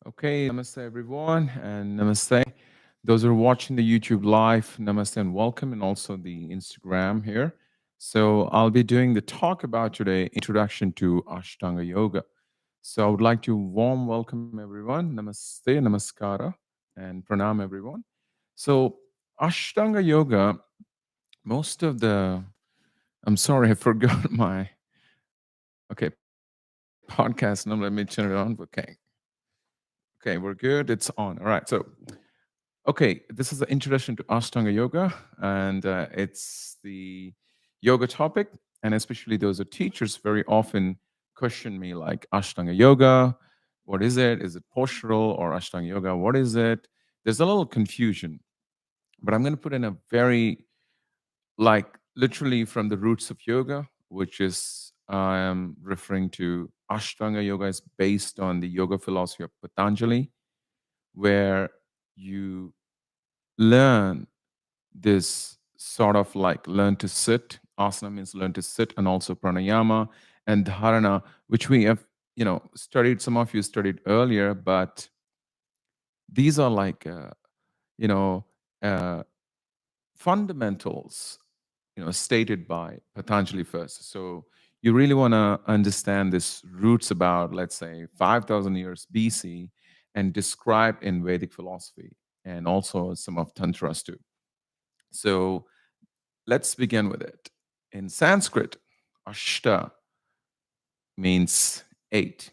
Okay, namaste everyone, and namaste. Those who are watching the YouTube live, namaste and welcome, and also the Instagram here. So, I'll be doing the talk about today introduction to Ashtanga Yoga. So, I would like to warm welcome everyone. Namaste, namaskara, and pranam everyone. So, Ashtanga Yoga, most of the, I'm sorry, I forgot my, okay, podcast number. Let me turn it on. Okay, we're good. It's on. All right. So, okay, this is the introduction to Ashtanga Yoga, and it's the yoga topic. And especially those are teachers very often question me like Ashtanga Yoga, what is it? Is it postural or Ashtanga Yoga? What is it? There's a little confusion, but I'm going to put in a very like literally from the roots of yoga, which is I am referring to Ashtanga Yoga is based on the yoga philosophy of Patanjali, where you learn this sort of like learn to sit. Asana means learn to sit, and also pranayama and dharana, which we have, studied. Some of you studied earlier, but these are like, you know, uh, fundamentals, stated by Patanjali first. So you really want to understand this roots about, let's say, 5,000 years BC and described in Vedic philosophy and also some of Tantras too. So let's begin with it. In Sanskrit, Ashta means eight.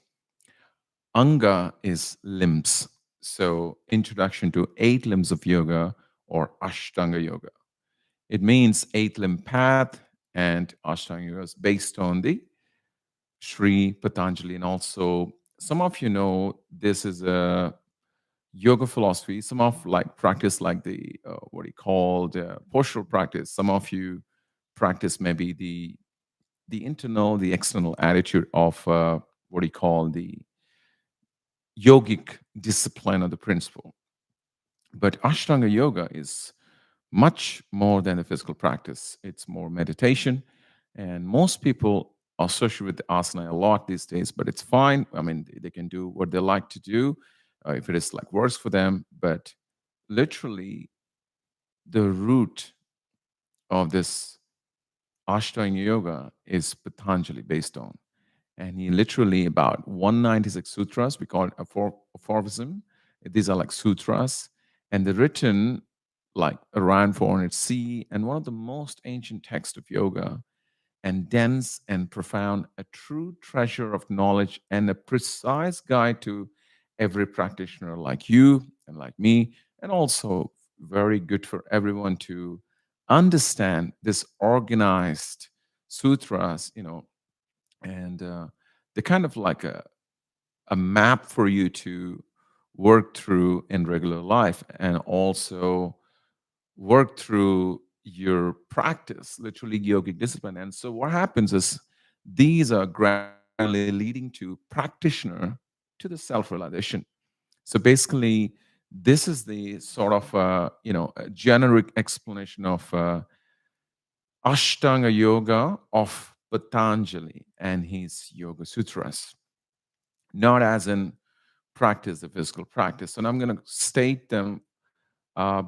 Anga is limbs. So, introduction to eight limbs of yoga or Ashtanga yoga. It means eight limb path, and Ashtanga yoga is based on the Sri Patanjali. And also, some of you know this is a yoga philosophy. Some of like practice like the what he called postural practice. Some of you practice maybe the internal, the external attitude of what he called the yogic discipline or the principle. But Ashtanga yoga is much more than a physical practice. It's more meditation, and most people associate with asana a lot these days. But it's fine. I mean, they can do what they like to do if it is like works for them. But literally, the root of this Ashtanga yoga is Patanjali based on. And he literally about 196 sutras, we call it aphorism. These are like sutras, and they're written like around 400 C, and one of the most ancient texts of yoga, and dense and profound, a true treasure of knowledge and a precise guide to every practitioner like you and like me, and also very good for everyone to understand this organized sutras, and they're kind of like a map for you to work through in regular life and also work through your practice, literally yogic discipline. And so what happens is these are gradually leading to practitioner to the self-realization. So basically, this is the sort of a generic explanation of Ashtanga Yoga of Patanjali and his Yoga Sutras, not as in practice, the physical practice. And I'm going to state them.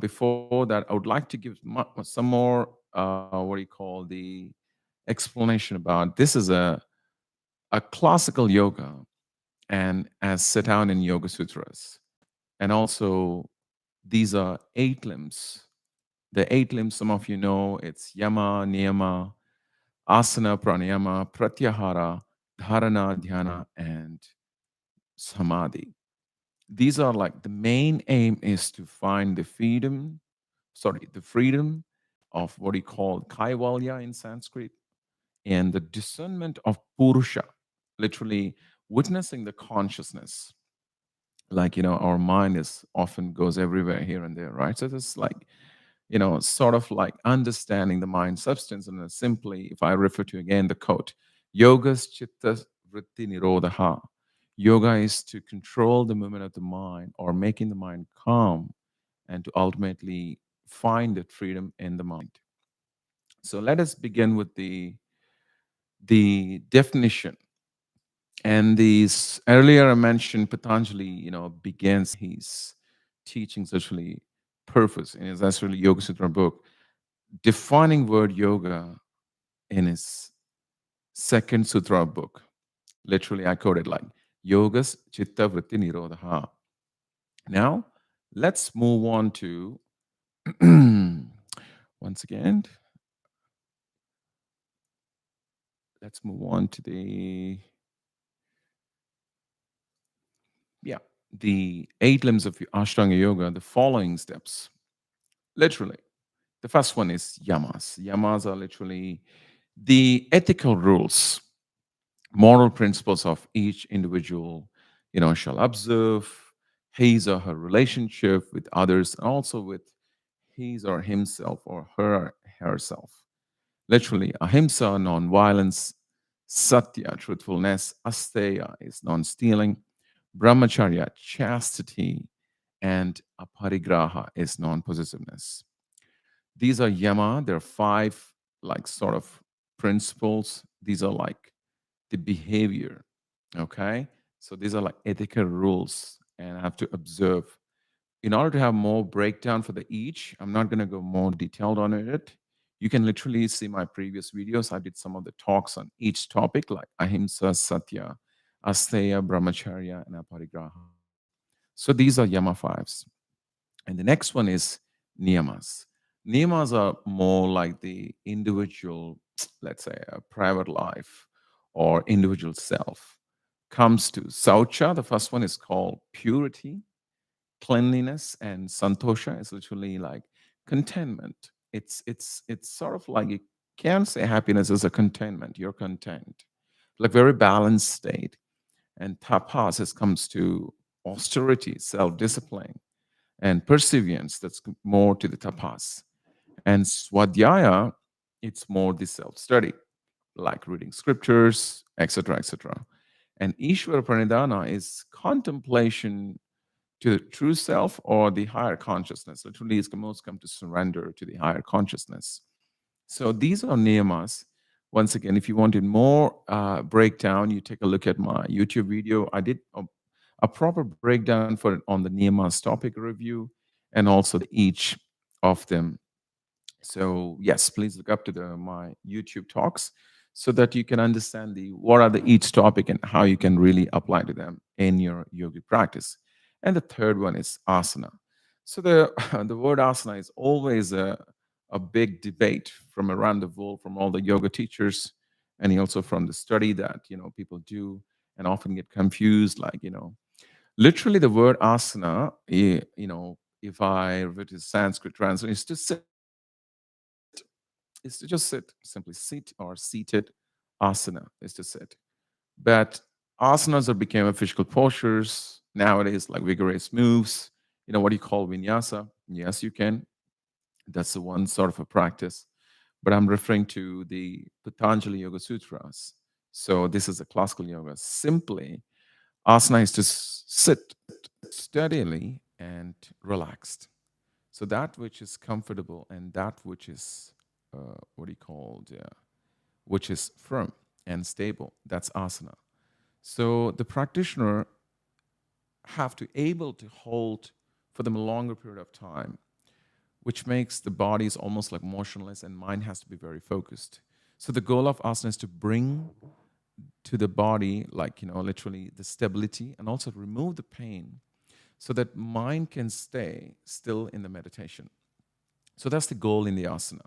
Before that, I would like to give some more, what do you call the explanation about this is a classical yoga and as set out in Yoga Sutras. And also, these are eight limbs. The eight limbs, some of you know, it's yama, niyama, asana, pranayama, pratyahara, dharana, dhyana, and samadhi. These are like the main aim is to find the freedom of what he called kaivalya in Sanskrit, and the discernment of purusha, literally witnessing the consciousness. Like, our mind is often goes everywhere here and there, right? So this like, sort of like understanding the mind substance. And then simply, if I refer to again the quote, yogas chitta vritti nirodha. Yoga is to control the movement of the mind or making the mind calm and to ultimately find that freedom in the mind. So let us begin with the definition. And these earlier I mentioned Patanjali, begins his teachings actually purpose in his actually Yoga Sutra book, defining word yoga in his second sutra book. Literally, I quoted like yogas chitta vritti nirodha. Now, let's move on to once again, let's move on to yeah, the eight limbs of Ashtanga yoga, the following steps. Literally, the first one is yamas. Yamas are literally the ethical rules, moral principles of each individual, shall observe his or her relationship with others, and also with his or himself or herself. Literally, ahimsa, non-violence; satya, truthfulness; asteya is non-stealing; brahmacharya, chastity; and aparigraha is non-possessiveness. These are yama. There are five, like, sort of principles. These are like the behavior. Okay. So these are like ethical rules, and I have to observe. In order to have more breakdown for the each, I'm not going to go more detailed on it. You can literally see my previous videos. I did some of the talks on each topic, like ahimsa, satya, asteya, brahmacharya, and aparigraha. So these are yama fives. And the next one is niyamas. Niyamas are more like the individual, let's say, a private life or individual self. Comes to saucha, the first one is called purity, cleanliness, and santosha is literally like contentment. It's sort of like you can say happiness is a contentment. You're content, like very balanced state. And tapas is comes to austerity, self-discipline, and perseverance. That's more to the tapas. And swadhyaya, it's more the self-study, like reading scriptures, etc., etc. And Ishvara Pranidhana is contemplation to the true self or the higher consciousness. Literally, is most come to surrender to the higher consciousness. So these are niyamas. Once again, if you wanted more breakdown, you take a look at my YouTube video. I did a proper breakdown for it on the niyamas topic review and also each of them. So yes, please look up to my YouTube talks so that you can understand the what are the each topic and how you can really apply to them in your yogic practice. And the third one is asana. So the the word asana is always a big debate from around the world, from all the yoga teachers, and also from the study that people do and often get confused. Like literally the word asana, if I were to Sanskrit translate, is to sit, is to just sit, simply sit or seated. Asana is to sit. But asanas have become physical postures nowadays, like vigorous moves. What do you call vinyasa? Yes, you can. That's the one sort of a practice. But I'm referring to the Patanjali Yoga Sutras. So this is a classical yoga. Simply, asana is to sit steadily and relaxed. So that which is comfortable and that which is what do you call it? Which is firm and stable. That's asana. So the practitioner have to able to hold for them a longer period of time, which makes the body is almost like motionless and mind has to be very focused. So the goal of asana is to bring to the body, like literally the stability and also remove the pain so that mind can stay still in the meditation. So that's the goal in the asana.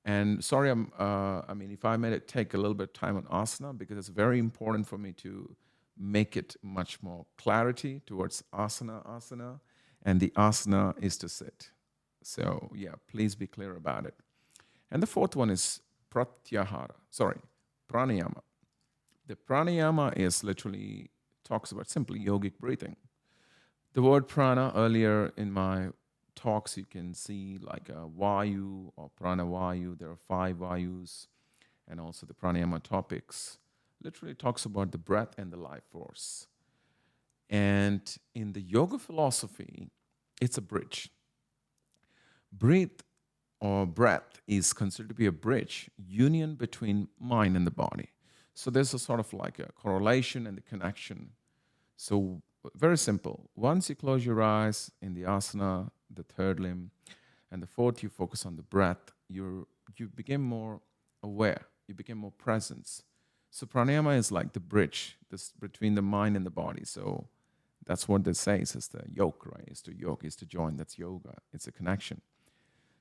And sorry, I mean, if I may take a little bit of time on asana, because it's very important for me to make it much more clarity towards asana. And the asana is to sit. So, yeah, please be clear about it. And the fourth one is pratyahara, sorry, pranayama. The pranayama is literally talks about simply yogic breathing. The word prana earlier in my talks, you can see like a vayu or prana vayu. There are five vayus, and also the pranayama topics. Literally talks about the breath and the life force. And in the yoga philosophy, it's a bridge. Breathe or breath is considered to be a bridge, union between mind and the body. So there's a sort of like a correlation and the connection. So very simple. Once you close your eyes in the asana, the third limb, and the fourth, you focus on the breath. You become more aware. You become more presence. So pranayama is like the bridge this between the mind and the body. So that's what this says is the yoke, right? Is to yoke, is to join. That's yoga. It's a connection.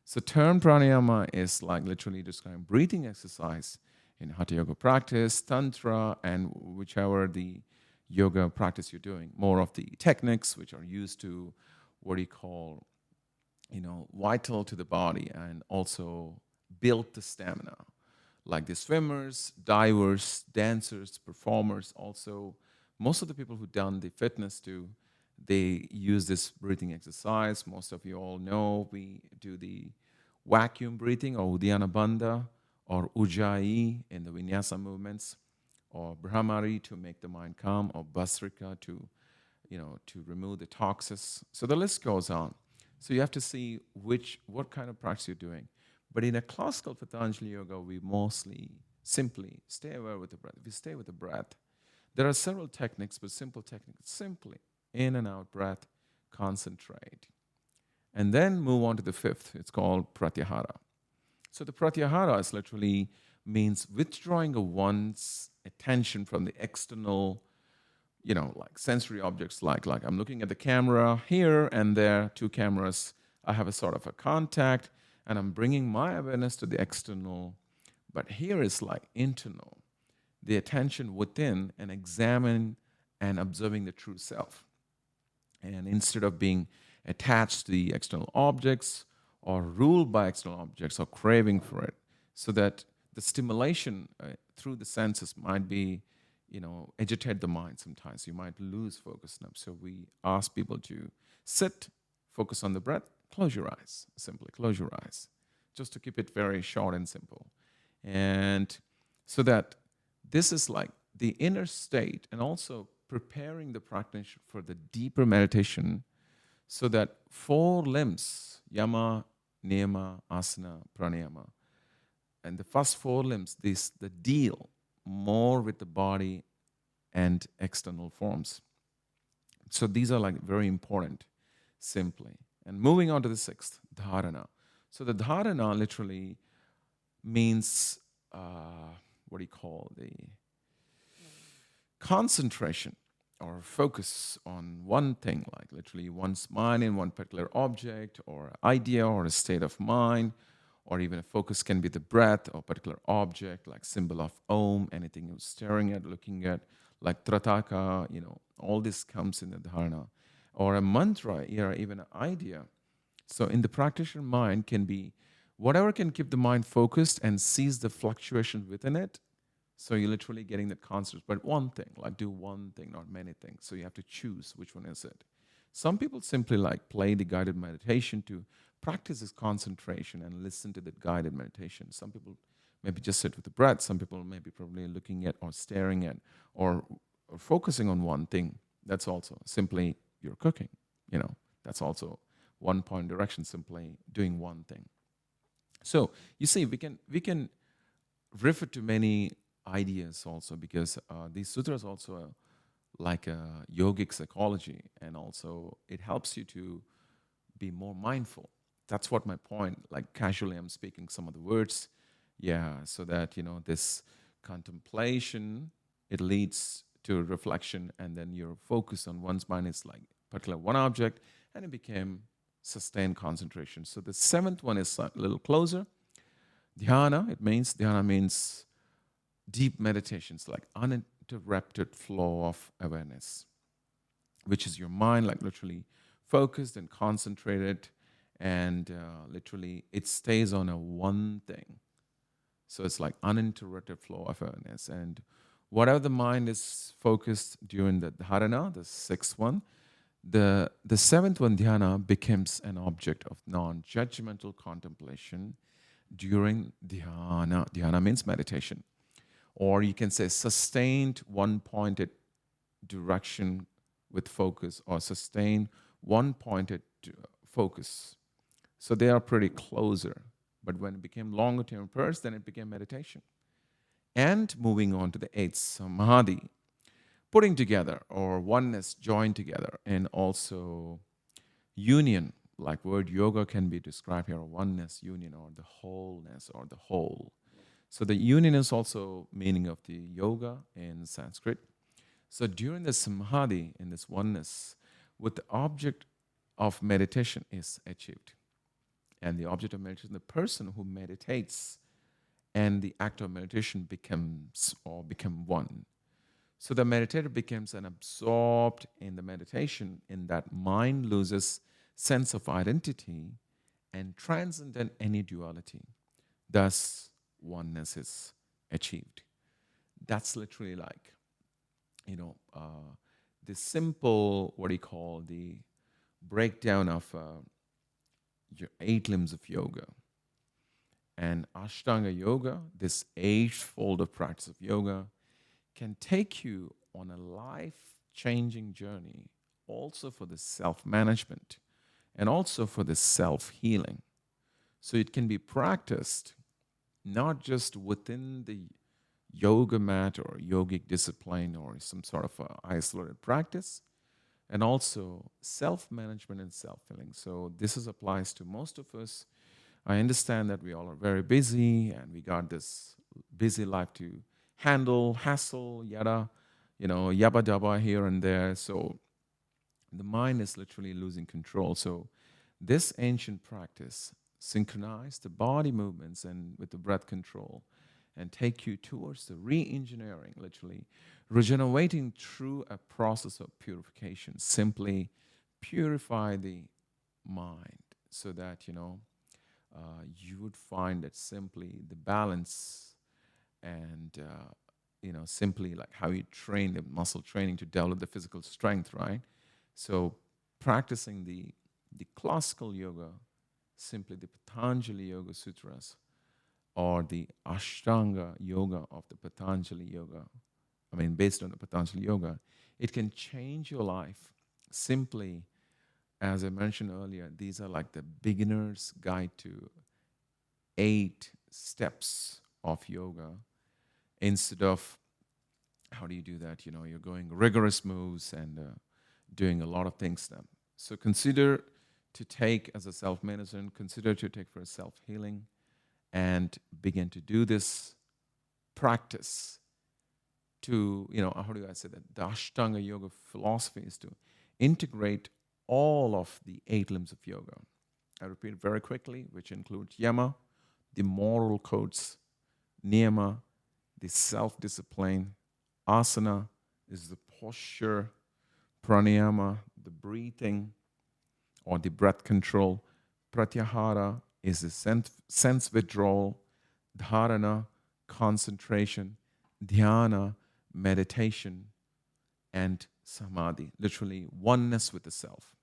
So term pranayama is like literally describing breathing exercise in hatha yoga practice, tantra, and whichever the yoga practice you're doing. More of the techniques which are used to what do you call, vital to the body and also build the stamina. Like the swimmers, divers, dancers, performers, also most of the people who done the fitness too, they use this breathing exercise. Most of you all know we do the vacuum breathing or Uddiyana Bandha or Ujjayi in the vinyasa movements or Brahmari to make the mind calm or Basrika to remove the toxins. So the list goes on. So you have to see what kind of practice you're doing. But in a classical Patanjali yoga, we mostly simply stay aware with the breath. If you stay with the breath, there are several techniques, but simple techniques. Simply in and out breath, concentrate. And then move on to the fifth. It's called pratyahara. So the pratyahara is literally means withdrawing of one's attention from the external, like sensory objects, like I'm looking at the camera here and there, two cameras. I have a sort of a contact, and I'm bringing my awareness to the external. But here is like internal, the attention within and examine and observing the true self. And instead of being attached to the external objects or ruled by external objects or craving for it, so that the stimulation through the senses might be, agitate the mind sometimes. You might lose focus now. So we ask people to sit, focus on the breath, close your eyes, simply close your eyes, just to keep it very short and simple. And so that this is like the inner state and also preparing the practitioner for the deeper meditation so that four limbs, yama, niyama, asana, pranayama, and the first four limbs, the deal more with the body and external forms. So these are like very important, simply. And moving on to the sixth, dharana. So the dharana literally means what do you call the concentration or focus on one thing, like literally one's mind in one particular object or idea or a state of mind, or even a focus can be the breath or particular object, like symbol of Om, anything you're staring at, looking at, like Trataka, all this comes in the dharana. Or a mantra, or even an idea. So in the practitioner mind can be whatever can keep the mind focused and sees the fluctuation within it. So you're literally getting the concept, but one thing, like do one thing, not many things. So you have to choose which one is it. Some people simply like play the guided meditation to practice this concentration and listen to the guided meditation. Some people maybe just sit with the breath. Some people maybe probably looking at or staring at or focusing on one thing. That's also simply you're cooking. That's also one point direction, simply doing one thing. So you see, we can refer to many ideas also because these sutras also like a yogic psychology, and also it helps you to be more mindful. That's what my point. Like casually, I'm speaking some of the words, yeah, so that this contemplation, it leads to reflection, and then your focus on one's mind is like particular one object, and it became sustained concentration. So the seventh one is a little closer. Dhyana means deep meditations, like uninterrupted flow of awareness, which is your mind, like literally focused and concentrated, and literally it stays on a one thing. So it's like uninterrupted flow of awareness. And whatever the mind is focused during the dharana, the sixth one, the seventh one, dhyana, becomes an object of non-judgmental contemplation during dhyana. Dhyana means meditation. Or you can say sustained one-pointed direction with focus, or sustained one-pointed focus. So they are pretty closer. But when it became longer term bursts, then it became meditation. And moving on to the eighth, samadhi, putting together or oneness joined together, and also union, like word yoga can be described here, oneness, union, or the wholeness or the whole. So the union is also meaning of the yoga in Sanskrit. So during the samadhi, in this oneness, with the object of meditation is achieved. And the object of meditation, the person who meditates and the act of meditation becomes or become one. So the meditator becomes an absorbed in the meditation in that mind loses sense of identity and transcendent any duality. Thus, oneness is achieved. That's literally like, you know, the simple, what do you call, the breakdown of your eight limbs of yoga. And Ashtanga yoga, this eightfold of practice of yoga, can take you on a life changing journey, also for the self management and also for the self healing. So it can be practiced not just within the yoga mat or yogic discipline or some sort of isolated practice, and also self management and self healing. So this applies to most of us. I understand that we all are very busy and we got this busy life to handle, hassle, yada, yabba dabba here and there. So the mind is literally losing control. So this ancient practice synchronize the body movements and with the breath control and take you towards the re-engineering, literally regenerating through a process of purification. Simply purify the mind so that you would find that simply the balance and simply like how you train the muscle training to develop the physical strength, right? So practicing the classical yoga, simply the Patanjali Yoga Sutras or the Ashtanga yoga of the Patanjali yoga, I mean based on the Patanjali yoga, it can change your life. Simply, as I mentioned earlier, these are like the beginner's guide to 8 steps of yoga. Instead of how do you do that? You're going rigorous moves and doing a lot of things now. So consider to take as a self-medicine, consider to take for a self-healing, and begin to do this practice to, how do I say that? The Ashtanga yoga philosophy is to integrate all of the 8 limbs of yoga. I repeat very quickly, which include yama, the moral codes, niyama, the self-discipline, asana is the posture, pranayama, the breathing or the breath control, pratyahara is the sense withdrawal, dharana, concentration, dhyana, meditation, and samadhi, literally oneness with the self.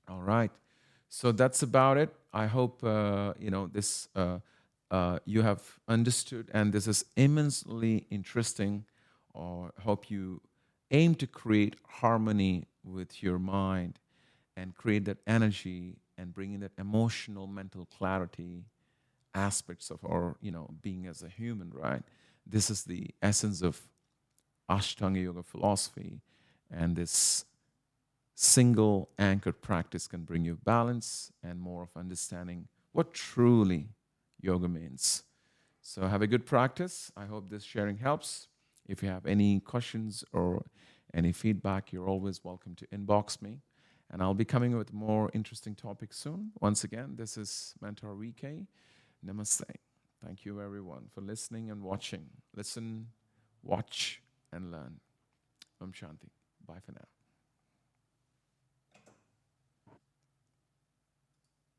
All right. So that's about it. I hope this you have understood, and this is immensely interesting. Or hope you aim to create harmony with your mind and create that energy and bring in that emotional, mental clarity aspects of our being as a human. Right. This is the essence of Ashtanga yoga philosophy, and this single anchored practice can bring you balance and more of understanding what truly yoga means. So have a good practice. I hope this sharing helps. If you have any questions or any feedback, you're always welcome to inbox me. And I'll be coming with more interesting topics soon. Once again, this is Mentor VK. Namaste. Thank you, everyone, for listening and watching. Listen, watch, and learn. Om Shanti. Bye for now.